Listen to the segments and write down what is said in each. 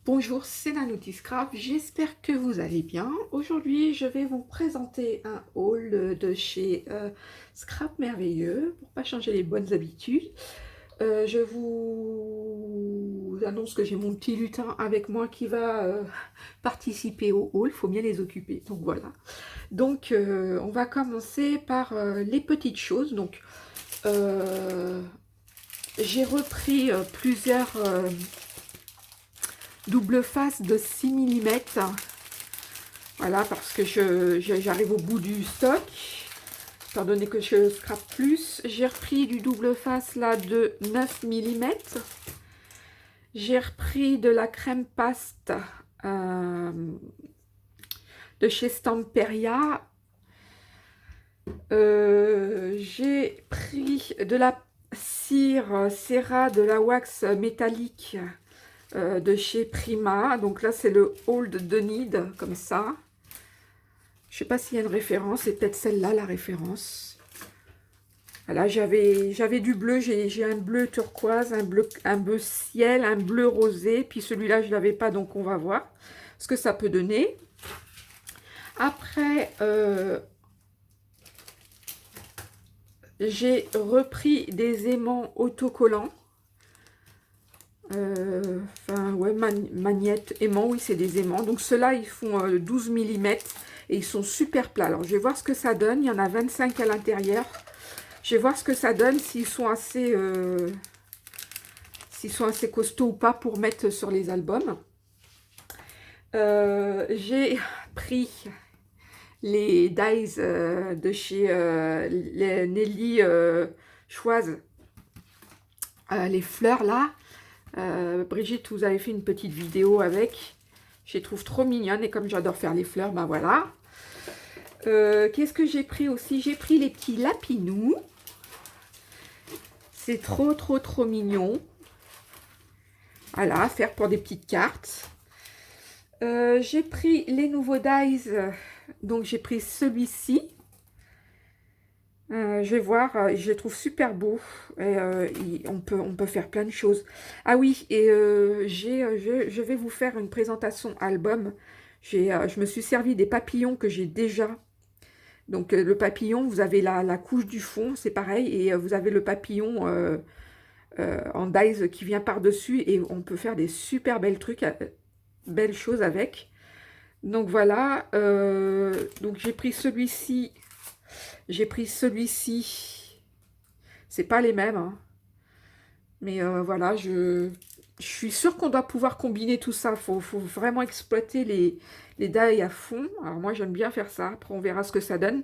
Bonjour, c'est Nanouti Scrap, j'espère que vous allez bien. Aujourd'hui, je vais vous présenter un haul de chez Scrap Merveilleux, pour pas changer les bonnes habitudes. Je vous annonce que j'ai mon petit lutin avec moi qui va participer au haul, il faut bien les occuper, donc voilà. Donc, on va commencer par les petites choses. Donc, euh, j'ai repris plusieurs double face de 6 mm. Voilà, parce que j'arrive au bout du stock. Étant donné que je scrape plus, j'ai repris du double face là de 9 mm. J'ai repris de la crème paste de chez Stamperia. J'ai pris de la cire Serra de la wax métallique de chez Prima. Donc là, c'est le Old de Need, comme ça. Je sais pas s'il y a une référence, c'est peut-être celle-là la référence. Voilà, j'avais du bleu, j'ai un bleu turquoise, un bleu ciel, un bleu rosé, puis celui-là je l'avais pas, donc on va voir ce que ça peut donner. Après, j'ai repris des aimants autocollants. Enfin, ouais, magnète, aimant, oui, c'est des aimants. Donc ceux-là, ils font 12 mm et ils sont super plats. Alors, je vais voir ce que ça donne. Il y en a 25 à l'intérieur. Je vais voir ce que ça donne, s'ils sont assez costauds ou pas pour mettre sur les albums. J'ai pris les dies de chez les Nelly Choise. Les fleurs là. Brigitte vous avez fait une petite vidéo avec. Je les trouve trop mignonnes et comme j'adore faire les fleurs, ben voilà. Qu'est-ce que j'ai pris aussi? J'ai pris les petits lapinous. C'est trop mignon. Voilà, à faire pour des petites cartes. J'ai pris les nouveaux dies. Donc j'ai pris celui-ci. Je vais voir, je les trouve super beaux. Et, on peut faire plein de choses. Ah oui, et je vais vous faire une présentation album. Je me suis servi des papillons que j'ai déjà. Donc le papillon, vous avez la couche du fond, c'est pareil. Et vous avez le papillon en dies qui vient par-dessus. Et on peut faire des super belles trucs, belles choses avec. Donc voilà, donc j'ai pris celui-ci. J'ai pris celui-ci. C'est pas les mêmes, hein. Mais voilà, je suis sûre qu'on doit pouvoir combiner tout ça. Faut vraiment exploiter les die à fond. Alors moi, j'aime bien faire ça. Après, on verra ce que ça donne.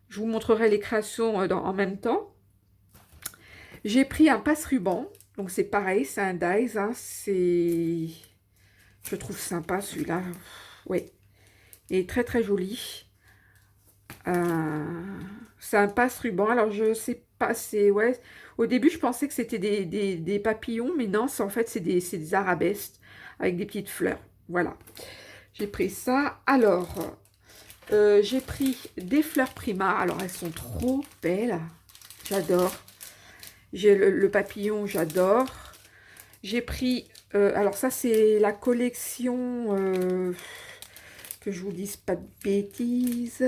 Je vous montrerai les créations en même temps. J'ai pris un passe-ruban. Donc c'est pareil, c'est un dies, hein. Je trouve sympa celui-là. Oui, il est très joli. C'est un passe-ruban. Alors, je sais pas, c'est... Ouais. Au début, je pensais que c'était des papillons, mais non, en fait, c'est des arabesques avec des petites fleurs. Voilà. J'ai pris ça. Alors, j'ai pris des fleurs Prima. Alors, elles sont trop belles. J'adore. J'ai le papillon, j'adore. J'ai pris... alors, ça, c'est la collection... que je vous dise pas de bêtises...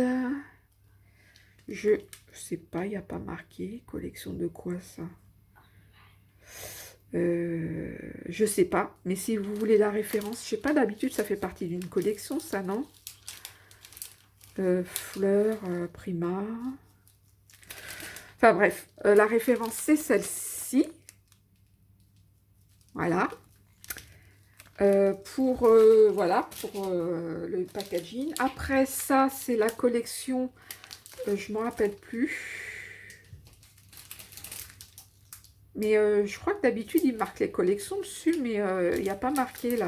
Je sais pas, il n'y a pas marqué. Collection de quoi ça? Je sais pas. Mais si vous voulez la référence, je sais pas, d'habitude ça fait partie d'une collection, ça, non? Fleurs, Prima. Enfin bref, la référence c'est celle-ci. Voilà. Voilà, pour le packaging. Après ça, c'est la collection, je ne me rappelle plus. Mais je crois que d'habitude, ils marquent les collections dessus, mais il n'y a pas marqué là.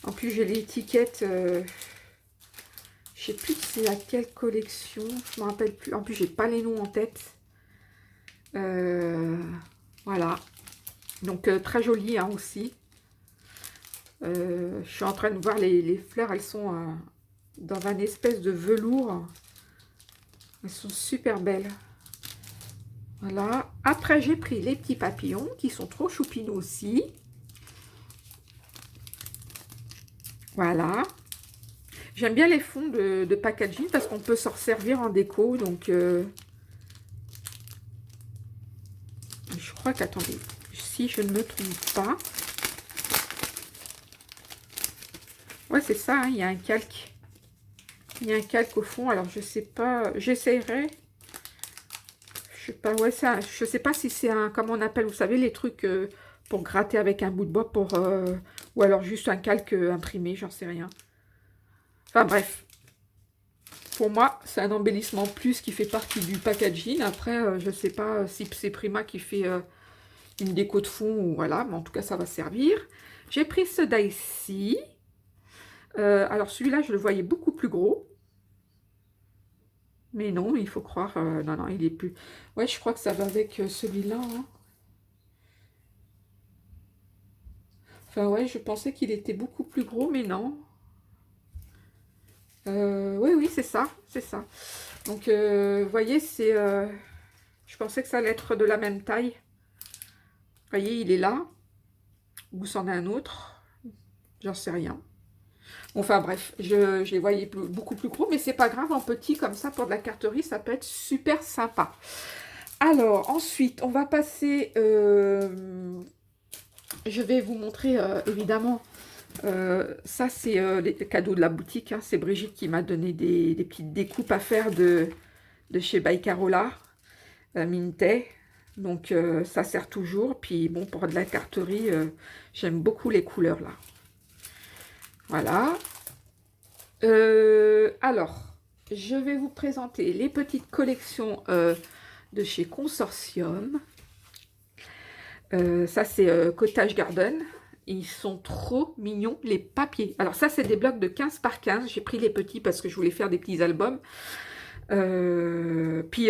En plus, j'ai l'étiquette. Je sais plus c'est laquelle collection. Je me rappelle plus. En plus, j'ai pas les noms en tête. Voilà. Donc, très joli hein, aussi. Je suis en train de voir les fleurs. Elles sont dans un espèce de velours. Elles sont super belles. Voilà. Après, j'ai pris les petits papillons qui sont trop choupinous aussi. Voilà. J'aime bien les fonds de packaging parce qu'on peut s'en servir en déco. Donc, je crois qu'attendez, si je ne me trompe pas. Ouais, c'est ça, hein, il y a un calque. Il y a un calque au fond. Alors, je sais pas. J'essaierai. Je sais pas, ouais, ça. Je sais pas si c'est un. Comment on appelle, vous savez, les trucs pour gratter avec un bout de bois pour. Ou alors juste un calque imprimé, j'en sais rien. Enfin, bref. Pour moi, c'est un embellissement plus qui fait partie du packaging. Après, je ne sais pas si c'est Prima qui fait une déco de fond ou voilà, mais en tout cas, ça va servir. J'ai pris ce die-ci. Alors, celui-là, je le voyais beaucoup plus gros. Mais non, il faut croire... non, non, il est plus... Ouais, je crois que ça va avec celui-là. Hein. Enfin, ouais, je pensais qu'il était beaucoup plus gros, mais non. Oui, oui, c'est ça, c'est ça. Donc, vous voyez, c'est... je pensais que ça allait être de la même taille. Vous voyez, il est là. Ou c'en est un autre. J'en sais rien. Enfin bref, je les voyais beaucoup plus gros, mais c'est pas grave, en petit comme ça pour de la carterie, ça peut être super sympa. Alors ensuite, on va passer, je vais vous montrer évidemment, ça c'est les cadeaux de la boutique, hein, c'est Brigitte qui m'a donné des petites découpes à faire de chez By Carola, Minté. Donc ça sert toujours, puis bon pour de la carterie, j'aime beaucoup les couleurs là. Voilà. Alors, je vais vous présenter les petites collections de chez Consortium. Ça, c'est Cottage Garden. Ils sont trop mignons, les papiers. Alors ça, c'est des blocs de 15 par 15. J'ai pris les petits parce que je voulais faire des petits albums. Puis,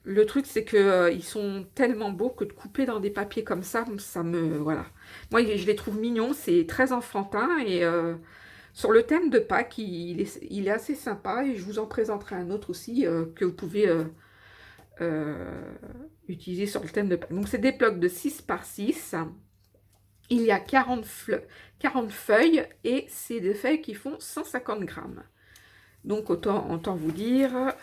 le truc, c'est que ils sont tellement beaux que de couper dans des papiers comme ça me... Voilà. Moi, je les trouve mignons. C'est très enfantin et... sur le thème de Pâques, il est assez sympa et je vous en présenterai un autre aussi que vous pouvez euh, utiliser sur le thème de Pâques. Donc, c'est des blocs de 6 par 6. Il y a 40 feuilles et c'est des feuilles qui font 150 grammes. Donc, autant vous dire.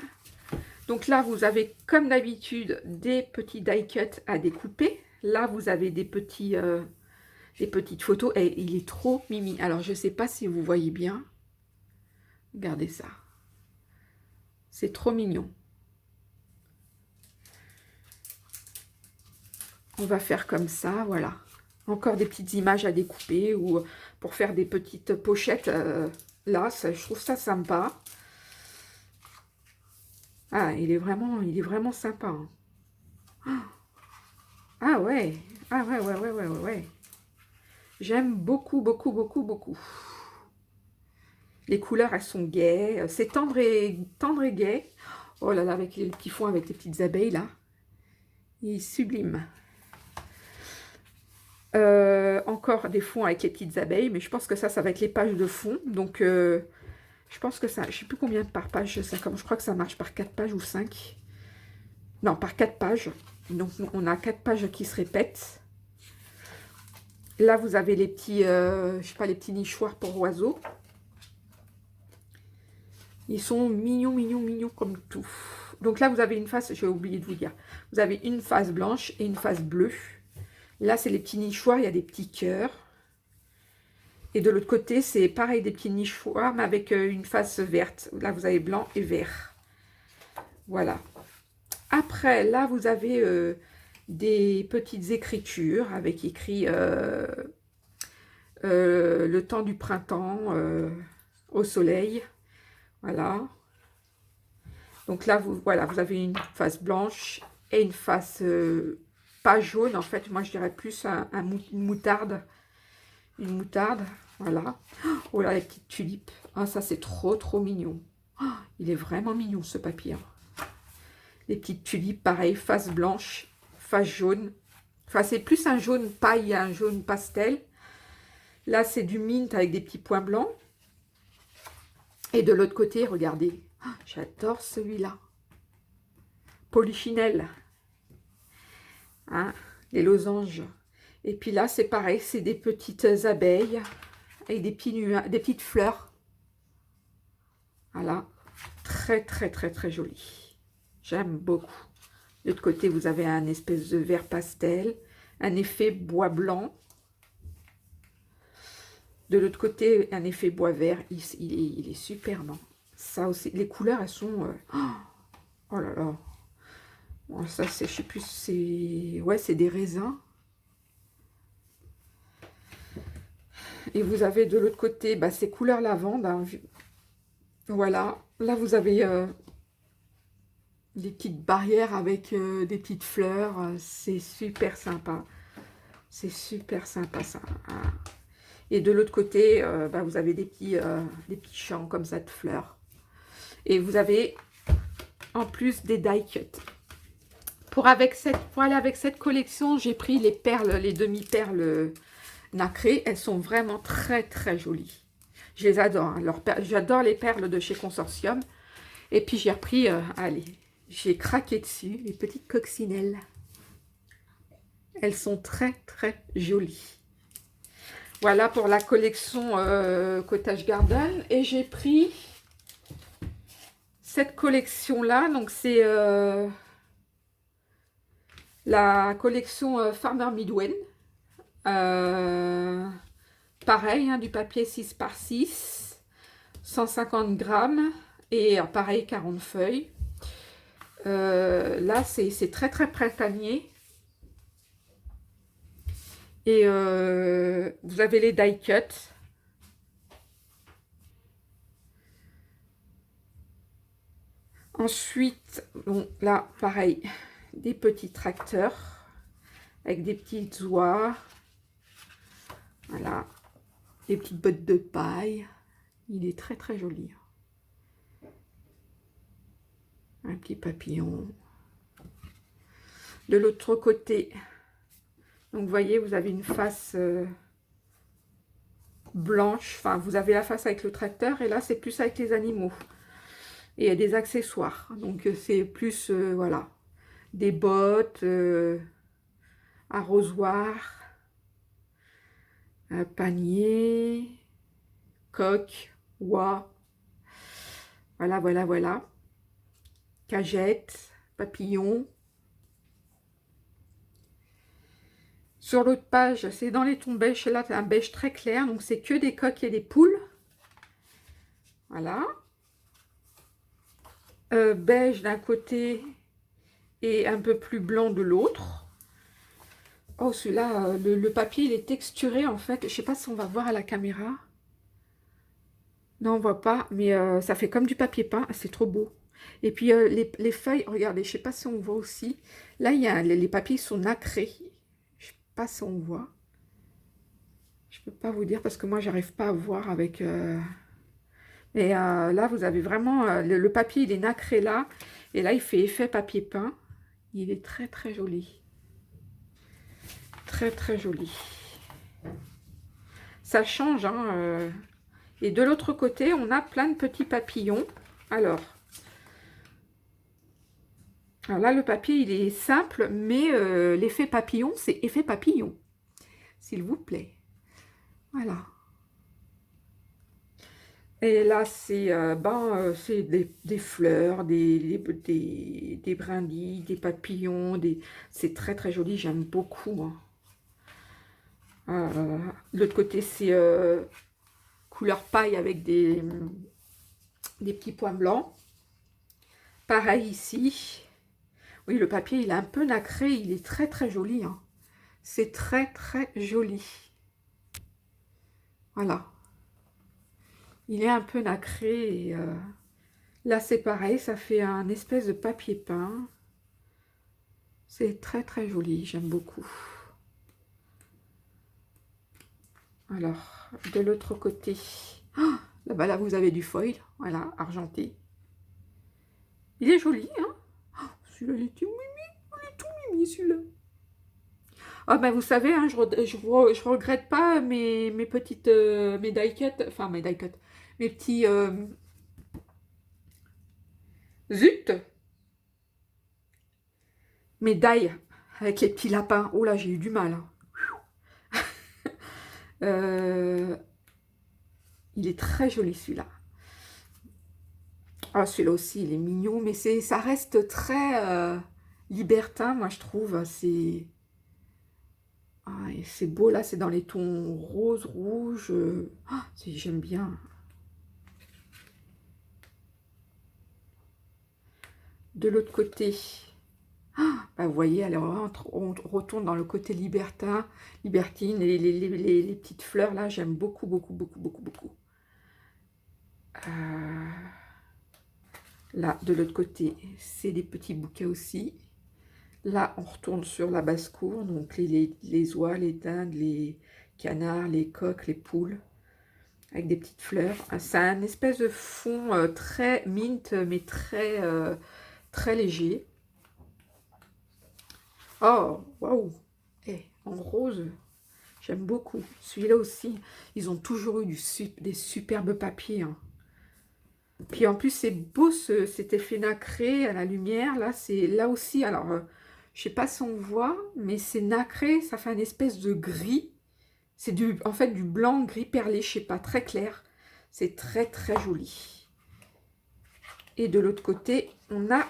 Donc là, vous avez comme d'habitude des petits die cuts à découper. Là, vous avez des petites photos et il est trop mimi. Alors, je ne sais pas si vous voyez bien. Regardez ça. C'est trop mignon. On va faire comme ça, voilà. Encore des petites images à découper ou pour faire des petites pochettes. Là, je trouve ça sympa. Ah, il est vraiment sympa. Hein. Ah ouais. Ah ouais, ouais, ouais, ouais, ouais, ouais. J'aime beaucoup, beaucoup, beaucoup, beaucoup. Les couleurs, elles sont gaies. C'est tendre et gai. Oh là là, avec les petits fonds, avec les petites abeilles, là. Il est sublime. Encore des fonds avec les petites abeilles, mais je pense que ça va être les pages de fond. Donc, je pense que ça, je ne sais plus combien par page ça commence. Je crois que ça marche par 4 pages ou 5. Non, par 4 pages. Donc, on a 4 pages qui se répètent. Là, vous avez les petits, je sais pas, les petits nichoirs pour oiseaux. Ils sont mignons, mignons, mignons comme tout. Donc là, vous avez une face, j'ai oublié de vous dire. Vous avez une face blanche et une face bleue. Là, c'est les petits nichoirs, il y a des petits cœurs. Et de l'autre côté, c'est pareil, des petits nichoirs, mais avec une face verte. Là, vous avez blanc et vert. Voilà. Après, là, vous avez des petites écritures avec écrit le temps du printemps au soleil. Voilà. Donc là, voilà, vous avez une face blanche et une face pas jaune. En fait, moi, je dirais plus une moutarde. Une moutarde, voilà. Oh là, les petites tulipes. Ah, ça, c'est trop, trop mignon. Oh, il est vraiment mignon, ce papier. Les petites tulipes, pareil, face blanche, face jaune. Enfin, c'est plus un jaune paille, un jaune pastel. Là, c'est du mint avec des petits points blancs. Et de l'autre côté, regardez. Oh, j'adore celui-là. Polychinelle. Hein, les losanges. Et puis là, c'est pareil, c'est des petites abeilles avec des des petites fleurs. Voilà, très très très très joli. J'aime beaucoup. De l'autre côté, vous avez un espèce de vert pastel, un effet bois blanc. De l'autre côté, un effet bois vert. Il est super, non? Ça aussi, les couleurs, elles sont... oh là là. Bon, ça, c'est, je sais plus, c'est... Ouais, c'est des raisins. Et vous avez de l'autre côté, bah, ces couleurs lavande. Hein. Voilà. Là, vous avez des petites barrières avec des petites fleurs. C'est super sympa. C'est super sympa, ça. Hein. Et de l'autre côté, bah, vous avez des petits champs comme ça de fleurs. Et vous avez en plus des die cuts. Pour aller avec cette collection, j'ai pris les perles, les demi-perles nacrées. Elles sont vraiment très très jolies. Je les adore. Hein. J'adore les perles de chez Consortium. Et puis j'ai repris, allez, j'ai craqué dessus, les petites coccinelles. Elles sont très très jolies. Voilà pour la collection Cottage Garden. Et j'ai pris cette collection-là. Donc c'est la collection Farmer Midwen. Pareil, hein, du papier 6 par 6, 150 grammes. Et pareil, 40 feuilles. Là, c'est très très printanier. Et vous avez les die cuts. Ensuite, bon, là, pareil, des petits tracteurs avec des petites oies. Voilà, des petites bottes de paille. Il est très très joli. Un petit papillon. De l'autre côté, donc vous voyez, vous avez une face blanche. Enfin, vous avez la face avec le tracteur et là, c'est plus avec les animaux. Et il y a des accessoires. Donc, c'est plus, voilà, des bottes, arrosoirs, un panier, coque, oie. Voilà, voilà, voilà. Cagette, papillon. Sur l'autre page, c'est dans les tons beige. Là, c'est un beige très clair. Donc, c'est que des coques et des poules. Voilà. Beige d'un côté et un peu plus blanc de l'autre. Oh, celui-là, le papier, il est texturé, en fait. Je ne sais pas si on va voir à la caméra. Non, on ne voit pas, mais ça fait comme du papier peint. C'est trop beau. Et puis, les feuilles, regardez, je ne sais pas si on voit aussi. Là, il y a, les papiers sont nacrés. Je ne sais pas si on voit. Je ne peux pas vous dire parce que moi, j'arrive pas à voir avec... Et là, vous avez vraiment... le papier, il est nacré là. Et là, il fait effet papier peint. Il est très, très joli. Très, très joli. Ça change, hein. Et de l'autre côté, on a plein de petits papillons. Alors là, le papier, il est simple, mais l'effet papillon, c'est effet papillon. S'il vous plaît. Voilà. Et là, c'est c'est des fleurs, des brindilles, des papillons. C'est très, très joli. J'aime beaucoup, moi. De l'autre côté, c'est couleur paille avec des petits points blancs. Pareil ici. Oui, le papier, il est un peu nacré. Il est très, très joli. Hein. C'est très, très joli. Voilà. Il est un peu nacré. Et, là, c'est pareil. Ça fait un espèce de papier peint. C'est très, très joli. J'aime beaucoup. Alors, de l'autre côté. Oh, là-bas, là, vous avez du foil. Voilà, argenté. Il est joli, hein. Oh, celui-là, il est tout mimi. Il est tout mimi, celui-là. Ah ben vous savez, hein, je regrette pas mes petites mes die cut, enfin mes die cut, mes petits zut, mes die avec les petits lapins. Oh là, j'ai eu du mal. Hein. Euh, il est très joli celui-là. Ah, celui-là aussi, il est mignon, mais ça reste très libertin, moi je trouve. C'est beau, là, c'est dans les tons rose, rouge. J'aime bien. De l'autre côté, bah, vous voyez, alors on retourne dans le côté libertin, libertine, et les petites fleurs, là, j'aime beaucoup, beaucoup, beaucoup, beaucoup, beaucoup. Là, de l'autre côté, c'est des petits bouquets aussi. Là, on retourne sur la basse-cour, donc les oies, les dindes, les canards, les coqs, les poules, avec des petites fleurs. C'est un espèce de fond très mint, mais très léger. Oh, waouh! En rose, j'aime beaucoup. Celui-là aussi, ils ont toujours eu des superbes papiers, hein. Puis en plus, c'est beau cet effet nacré à la lumière. Là, c'est là aussi. Alors, je sais pas si on voit, mais c'est nacré. Ça fait une espèce de gris. C'est en fait du blanc gris perlé. Je sais pas, très clair. C'est très très joli. Et de l'autre côté, on a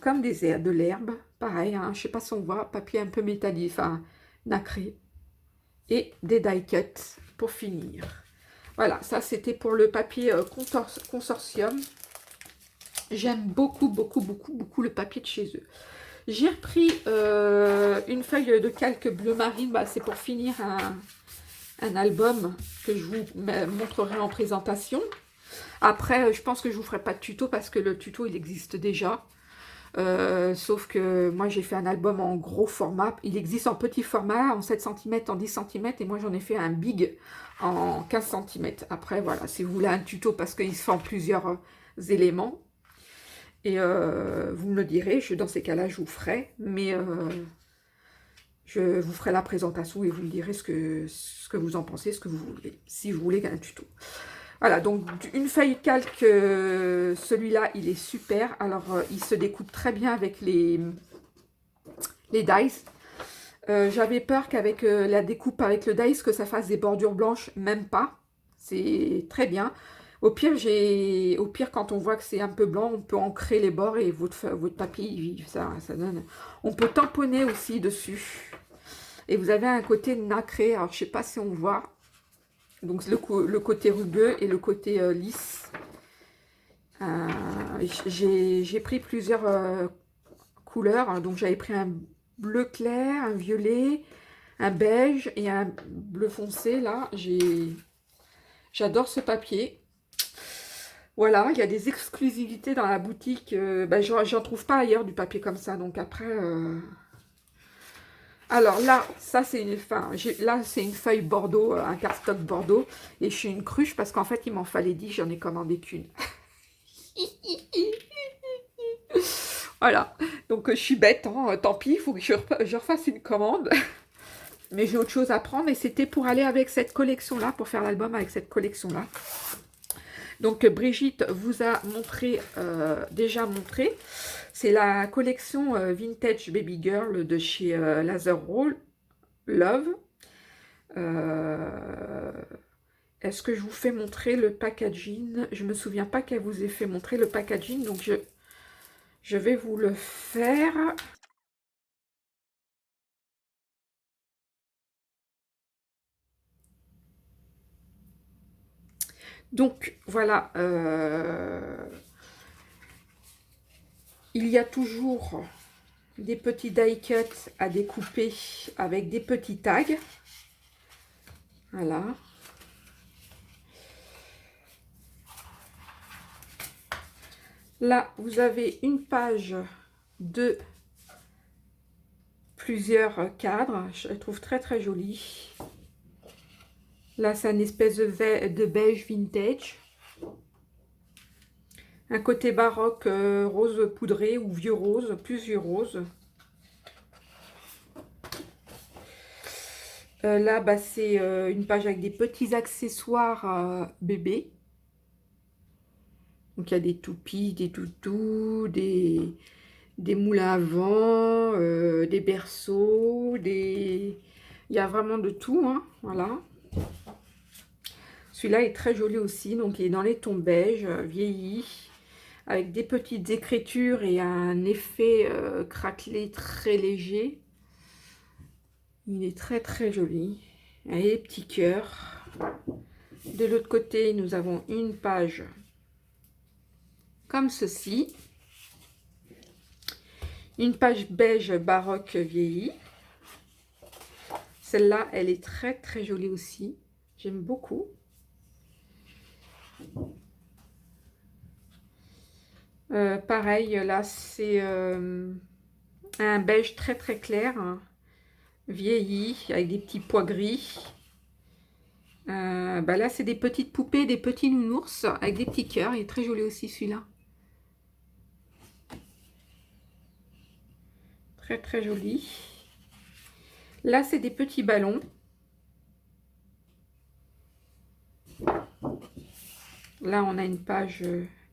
comme de l'herbe. Pareil, hein, je sais pas si on voit. Papier un peu métallique, enfin nacré. Et des die cuts pour finir. Voilà, ça c'était pour le papier consortium. J'aime beaucoup, beaucoup, beaucoup, beaucoup le papier de chez eux. J'ai repris une feuille de calque bleu marine. Bah, c'est pour finir un album que je vous montrerai en présentation. Après, je pense que je ne vous ferai pas de tuto parce que le tuto, il existe déjà. Sauf que moi, j'ai fait un album en gros format. Il existe en petit format, en 7 cm, en 10 cm. Et moi, j'en ai fait un big en 15 cm. Après, voilà, si vous voulez un tuto parce qu'il se fait en plusieurs éléments. Et vous me le direz, dans ces cas-là, je vous ferai. Mais je vous ferai la présentation et vous me direz ce que vous en pensez, ce que vous voulez, si vous voulez un tuto. Voilà, donc une feuille calque, celui-là, il est super. Alors, il se découpe très bien avec les dice. J'avais peur qu'avec la découpe avec le dice, que ça fasse des bordures blanches, même pas. C'est très bien. Au pire, quand on voit que c'est un peu blanc, on peut ancrer les bords et votre papier, ça donne. On peut tamponner aussi dessus. Et vous avez un côté nacré. Alors, je sais pas si on voit. Donc, le côté rugueux et le côté lisse. J'ai pris plusieurs couleurs. Donc, j'avais pris un bleu clair, un violet, un beige et un bleu foncé. Là, j'adore ce papier. Voilà, il y a des exclusivités dans la boutique. Ben, j'en trouve pas ailleurs du papier comme ça. Donc après... Alors là, ça c'est là c'est une feuille Bordeaux, un cardstock Bordeaux. Et je suis une cruche parce qu'en fait, il m'en fallait 10, j'en ai commandé qu'une. Voilà, donc je suis bête, hein, tant pis, il faut que je refasse une commande. Mais j'ai autre chose à prendre et c'était pour aller avec cette collection-là, pour faire l'album avec cette collection-là. Donc Brigitte vous a déjà montré. C'est la collection Vintage Baby Girl de chez Laser Roll Love. Est-ce que je vous fais montrer le packaging? Je me souviens pas qu'elle vous ait fait montrer le packaging, donc je vais vous le faire. Donc voilà, il y a toujours des petits die cuts à découper avec des petits tags. Voilà. Là, vous avez une page de plusieurs cadres. Je les trouve très très jolis. Là, c'est une espèce de beige vintage. Un côté baroque rose poudré ou vieux rose, plus vieux rose. Là, bah, c'est une page avec des petits accessoires bébés. Donc, il y a des toupies, des toutous, des moulins à vent, des berceaux, des Il y a vraiment de tout, hein, voilà. Celui-là est très joli aussi, donc il est dans les tons beige, vieilli, avec des petites écritures et un effet craquelé très léger. Il est très très joli. Et les petits cœurs. De l'autre côté, nous avons une page comme ceci. Une page beige baroque vieillie. Celle-là, elle est très très jolie aussi. J'aime beaucoup. Pareil, là, c'est un beige très très clair, hein, vieilli, avec des petits pois gris. Bah là, c'est des petites poupées, des petits nounours, avec des petits cœurs. Il est très joli aussi, celui-là. Très très joli. Là, c'est des petits ballons. Là, on a une page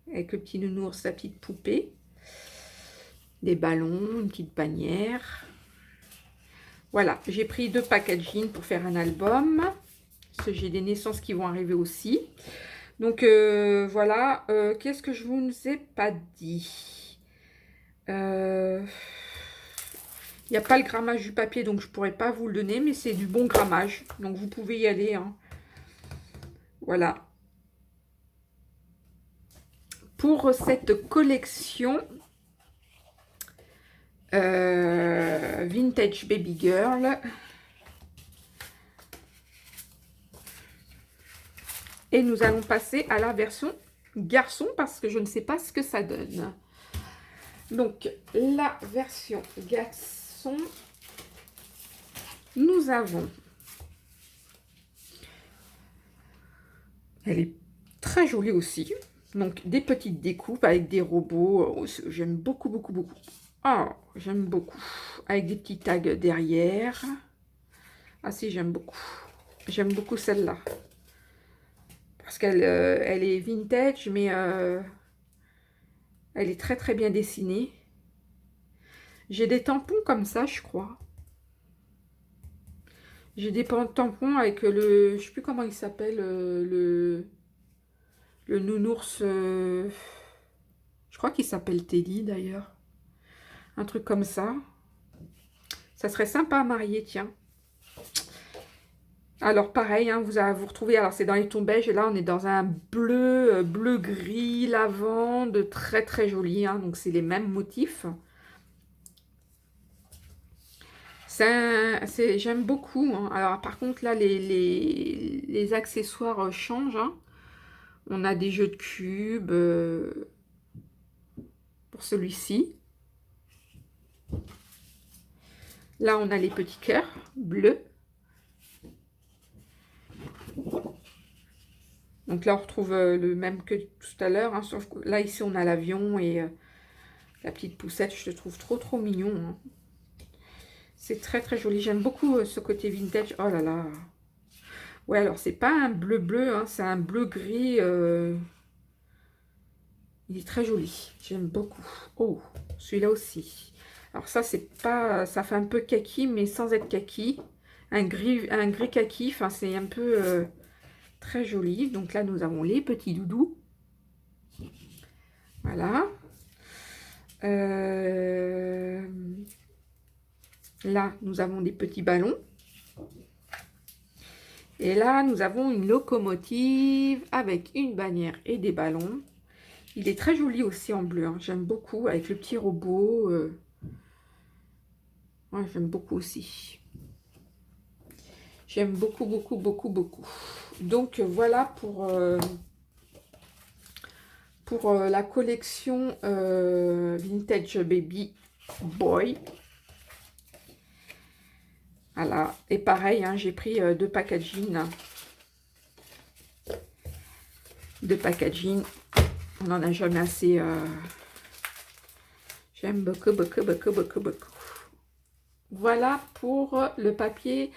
avec le petit nounours, sa petite poupée. Des ballons, une petite bannière. Voilà, j'ai pris 2 packaging pour faire un album. Parce que j'ai des naissances qui vont arriver aussi. Donc, voilà. Qu'est-ce que je vous ne ai pas dit? Il n'y a pas le grammage du papier, donc je ne pourrais pas vous le donner. Mais c'est du bon grammage. Donc, vous pouvez y aller, hein. Voilà. Pour cette collection Vintage Baby Girl. Et nous allons passer à la version garçon parce que je ne sais pas ce que ça donne. Donc, la version garçon, nous avons... Elle est très jolie aussi. Donc, des petites découpes avec des robots. Oh, j'aime beaucoup, beaucoup, beaucoup. Oh, j'aime beaucoup. Avec des petits tags derrière. Ah si, j'aime beaucoup. J'aime beaucoup celle-là. Parce qu'elle elle est vintage, mais elle est très, très bien dessinée. J'ai des tampons comme ça, je crois. J'ai des tampons avec le... Je sais plus comment il s'appelle, le nounours. Je crois qu'il s'appelle Teddy, d'ailleurs. Un truc comme ça. Ça serait sympa à marier, tiens. Alors, pareil, hein, vous retrouvez... Alors, c'est dans les tons beige. Et là, on est dans un bleu, bleu-gris, lavande. Très, très joli. Hein, donc, c'est les mêmes motifs. J'aime beaucoup. Hein. Alors, par contre, là, les accessoires changent. Hein. On a des jeux de cubes pour celui-ci. Là, on a les petits cœurs bleus. Donc là, on retrouve le même que tout à l'heure. Hein, sauf que là, ici, on a l'avion et la petite poussette. Je te trouve trop, trop mignon. Hein. C'est très, très joli. J'aime beaucoup ce côté vintage. Oh là là. Ouais, alors, c'est pas un bleu-bleu. Hein, c'est un bleu-gris. Il est très joli. J'aime beaucoup. Oh, celui-là aussi. Alors ça, c'est pas... Ça fait un peu kaki, mais sans être kaki. Un gris kaki. Enfin, c'est un peu très joli. Donc là, nous avons les petits doudous. Voilà. Là, nous avons des petits ballons. Et là, nous avons une locomotive avec une bannière et des ballons. Il est très joli aussi en bleu. Hein. J'aime beaucoup avec le petit robot. Ouais, j'aime beaucoup aussi. J'aime beaucoup, beaucoup, beaucoup, beaucoup. Donc, voilà pour la collection Vintage Baby Boy. Voilà. Et pareil, hein, j'ai pris 2 packaging. 2 packaging. On n'en a jamais assez. J'aime beaucoup, beaucoup, beaucoup, beaucoup, beaucoup. Voilà pour le papier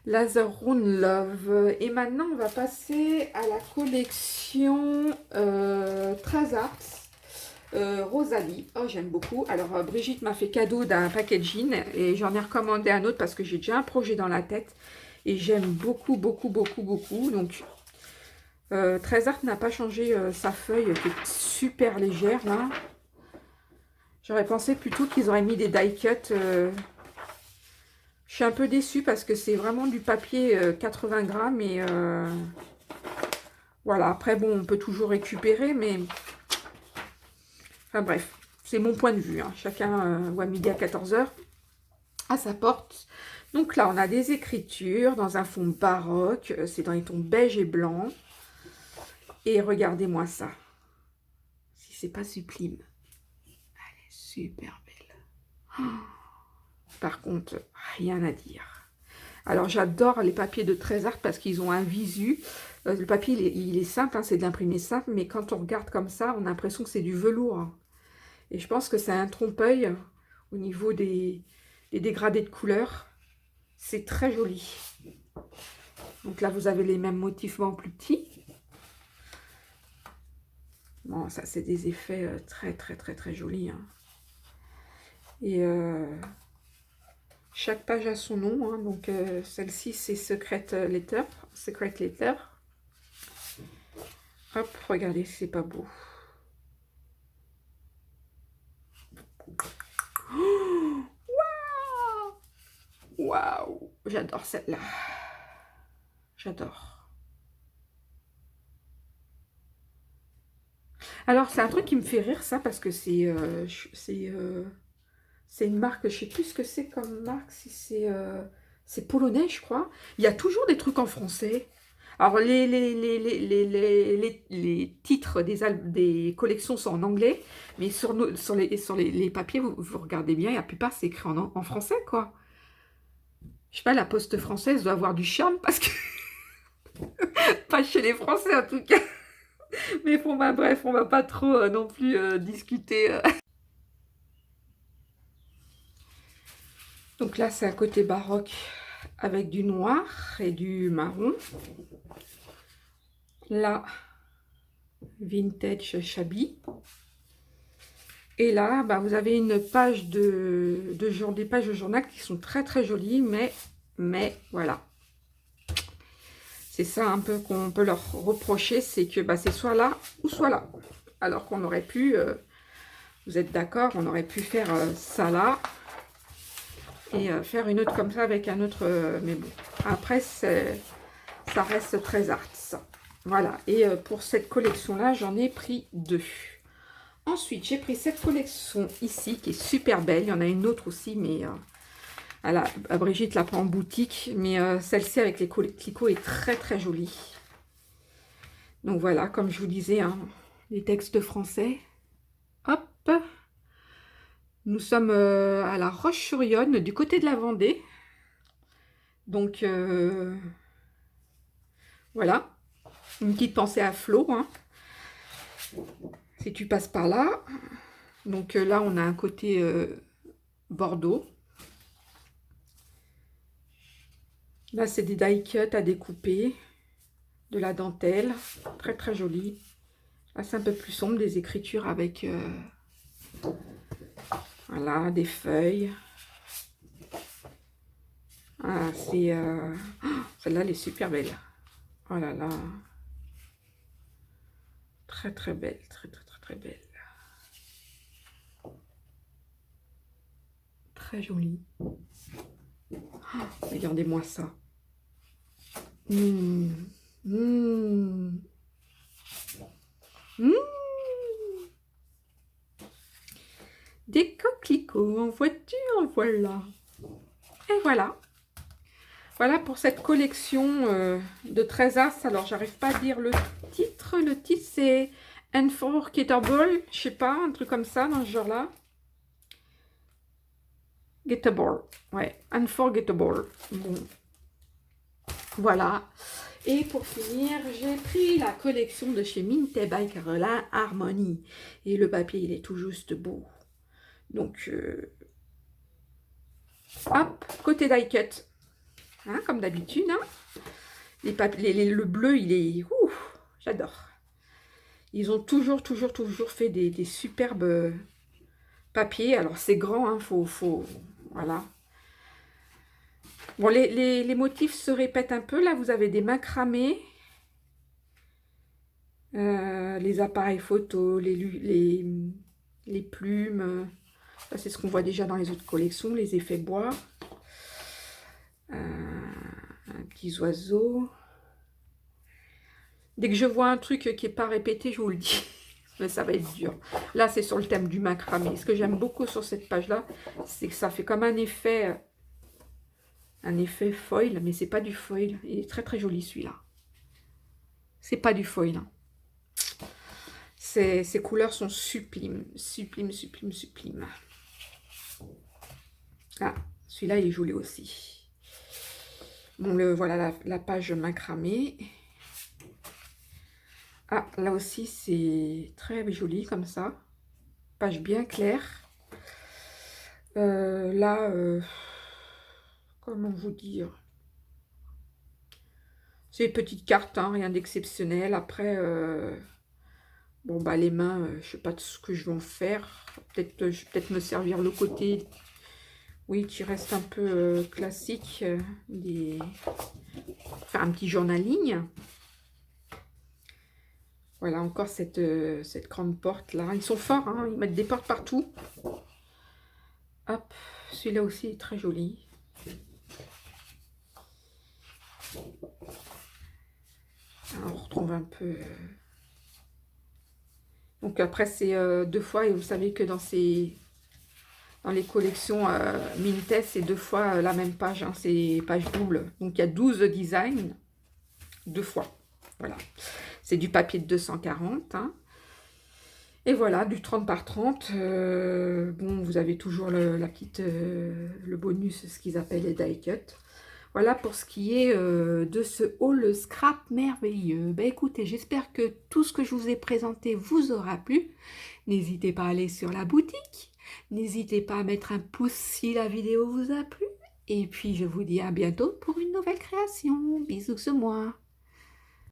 Laserone Love. Et maintenant, on va passer à la collection 13 Arts. Rosalie, oh j'aime beaucoup. Alors Brigitte m'a fait cadeau d'un packaging et j'en ai recommandé un autre parce que j'ai déjà un projet dans la tête et j'aime beaucoup, beaucoup, beaucoup, beaucoup. Donc Trésart n'a pas changé sa feuille qui est super légère là. J'aurais pensé plutôt qu'ils auraient mis des die cut. Je suis un peu déçue parce que c'est vraiment du papier 80 grammes et voilà. Après bon, on peut toujours récupérer, mais enfin bref, c'est mon point de vue. Hein. Chacun voit midi à 14 h à sa porte. Donc là, on a des écritures dans un fond baroque. C'est dans les tons beige et blanc. Et regardez-moi ça. Si c'est pas sublime. Elle est super belle. Oh. Par contre, rien à dire. Alors, j'adore les papiers de Trésart parce qu'ils ont un visu. Le papier, il est simple, hein, c'est de l'imprimé simple. Mais quand on regarde comme ça, on a l'impression que c'est du velours. Et je pense que c'est un trompe-l'œil au niveau des dégradés de couleurs. C'est très joli. Donc là, vous avez les mêmes motifs mais en plus petit. Bon, ça, c'est des effets très, très, très, très jolis. Hein. Et chaque page a son nom. Hein. Donc, celle-ci, c'est Secret Letter. Secret Letter. Hop, regardez, c'est pas beau. Oh, waouh! Waouh! J'adore celle-là. J'adore. Alors, c'est un truc qui me fait rire, ça, parce que c'est une marque, je sais plus ce que c'est comme marque, si c'est polonais, je crois. Il y a toujours des trucs en français. Alors, les titres des collections sont en anglais, mais sur les papiers, vous regardez bien, la plupart, c'est écrit en français, quoi. Je sais pas, la Poste française doit avoir du charme, parce que... pas chez les Français, en tout cas. Mais bon, bah, bref, on va pas trop non plus discuter. Donc là, c'est un côté baroque avec du noir et du marron. Là, vintage shabby. Et là, bah, vous avez une page des pages de journal qui sont très très jolies, mais voilà. C'est ça un peu qu'on peut leur reprocher, c'est que bah, c'est soit là ou soit là. Alors qu'on aurait pu, vous êtes d'accord, on aurait pu faire ça là. Et faire une autre comme ça avec un autre, mais bon, après ça reste très art ça. Voilà, et pour cette collection là j'en ai pris 2. Ensuite j'ai pris cette collection ici qui est super belle, il y en a une autre aussi, mais Brigitte la prend en boutique, mais celle-ci avec les clicots est très très jolie. Donc voilà, comme je vous disais, hein, les textes français, hop. Nous sommes à la Roche-sur-Yonne, du côté de la Vendée. Donc, voilà. Une petite pensée à Flo. Hein. Si tu passes par là. Donc là, on a un côté Bordeaux. Là, c'est des die cut à découper. De la dentelle. Très, très joli. Là, c'est un peu plus sombre. Des écritures avec... voilà, des feuilles. Ah, c'est... celle-là, elle est super belle. Oh là là. Très, très belle. Très, très, très, très belle. Très jolie. Oh, regardez-moi ça. Mmh. Mmh. Mmh. Des coquelicots, en vois-tu, en voilà. Et voilà. Voilà pour cette collection de Trésart. Alors, j'arrive pas à dire le titre. Le titre, c'est Unforgettable. Je sais pas, un truc comme ça, dans ce genre-là. Gettable. Ouais, Unforgettable. Bon. Voilà. Et pour finir, j'ai pris la collection de chez Minte by Caroline Harmony. Et le papier, il est tout juste beau. Donc, hop, côté die cut. Hein, comme d'habitude. Hein. Le bleu, il est... Ouh, j'adore. Ils ont toujours fait des superbes papiers. Alors, c'est grand, hein, voilà. Bon, les motifs se répètent un peu. Là, vous avez des macramés, les appareils photo, les plumes. Ça, c'est ce qu'on voit déjà dans les autres collections, les effets bois. Un petit oiseau. Dès que je vois un truc qui n'est pas répété, je vous le dis. Mais ça va être dur. Là, c'est sur le thème du macramé. Ce que j'aime beaucoup sur cette page-là, c'est que ça fait comme un effet foil, mais c'est pas du foil. Il est très très joli celui-là. C'est pas du foil. Hein. Ces couleurs sont sublimes, sublimes, sublimes, sublimes. Ah, celui-là, il est joli aussi. Bon, voilà la page macramé. Ah, là aussi, c'est très joli comme ça. Page bien claire. Là, comment vous dire? C'est une petite carte, hein, rien d'exceptionnel. Après, bon, bah, les mains, je sais pas de ce que je vais en faire. Peut-être, je vais peut-être me servir le côté, oui, qui reste un peu classique. Faire un petit journaling. Voilà, encore cette grande porte là. Ils sont forts, hein, ils mettent des portes partout. Hop, celui-là aussi est très joli. Alors, on retrouve un peu... Donc après, c'est 2 fois, et vous savez que dans les collections Mintes, c'est 2 fois la même page, hein, c'est page double. Donc il y a 12 designs, 2 fois. Voilà. C'est du papier de 240, hein. Et voilà, du 30 par 30. Bon, vous avez toujours le bonus, ce qu'ils appellent les die cut. Voilà pour ce qui est de ce haul scrap merveilleux. Ben écoutez, j'espère que tout ce que je vous ai présenté vous aura plu. N'hésitez pas à aller sur la boutique. N'hésitez pas à mettre un pouce si la vidéo vous a plu. Et puis je vous dis à bientôt pour une nouvelle création. Bisous sur moi.